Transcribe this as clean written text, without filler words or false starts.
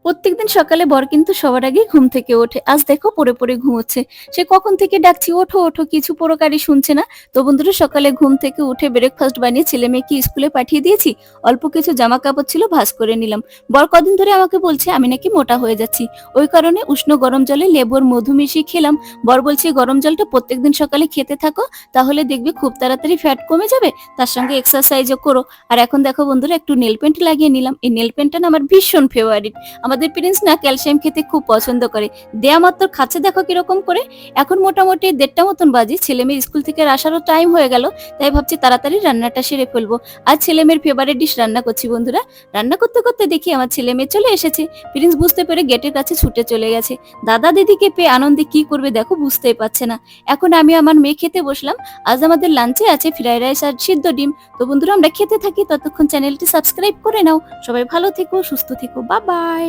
প্রত্যেকদিন সকালে বর কিন্তু সবার আগে ঘুম থেকে ওঠে। আজ দেখো পড়ে পড়ে ঘুমোচ্ছে। সে কখন থেকে ডাকছি ওঠো ওঠো, কিছু প্রকারই শুনছে না। তো বন্ধুরা, সকালে ঘুম থেকে উঠে ব্রেকফাস্ট বানিয়ে ছেলে মেয়েকে স্কুলে পাঠিয়ে দিয়েছি। অল্প কিছু জামা কাপড় ছিল, ভাঁজ করে নিলাম। বর কদিন ধরে আমাকে বলছে আমি নাকি মোটা হয়ে যাচ্ছি। ওই কারণে উষ্ণ গরম জলে লেবু আর মধু মিশিয়ে খেলাম। বর বলছে গরম জলটা প্রত্যেকদিন সকালে খেতে থাকো, তাহলে দেখবে খুব তাড়াতাড়ি ফ্যাট কমে যাবে, তার সঙ্গে এক্সারসাইজও করো। আর এখন দেখো বন্ধুরা, একটু নেল পেন্ট লাগিয়ে নিলাম। এই নেল পেন্টটা না আমার ভীষণ ফেভারিট। আমাদের প্রিন্স না ক্যালসিয়াম খেতে খুব পছন্দ করে। দেয়া মাত্র খাচ্ছে, দেখো কিরকম করে। এখন মোটামুটি 1:30 মতন বাজে, ছেলে মেয়ে স্কুল থেকে আসারও টাইম হয়ে গেল। তাই ভাবছি তাড়াতাড়ি রান্নাটা সেরে ফেলবো। আজ ছেলে মেয়ের ফেভারিট ডিশ রান্না করছি বন্ধুরা। রান্না করতে করতে দেখি আমার ছেলে মেয়ে চলে এসেছে। প্রিন্স বুঝতে পেরে গেটের কাছে ছুটে চলে গেছে। দাদা দিদিকে পেয়ে আনন্দে কি করবে দেখো, বুঝতেই পারছে না। এখন আমি আমার মেয়ে খেতে বসলাম। আজ আমাদের লাঞ্চে আছে ফ্রাইড রাইস আর সিদ্ধ ডিম। তো বন্ধুরা, আমরা খেতে থাকি, ততক্ষণ চ্যানেলটি সাবস্ক্রাইব করে নাও। সবাই ভালো থেকো, সুস্থ থেকো, বাই বাই।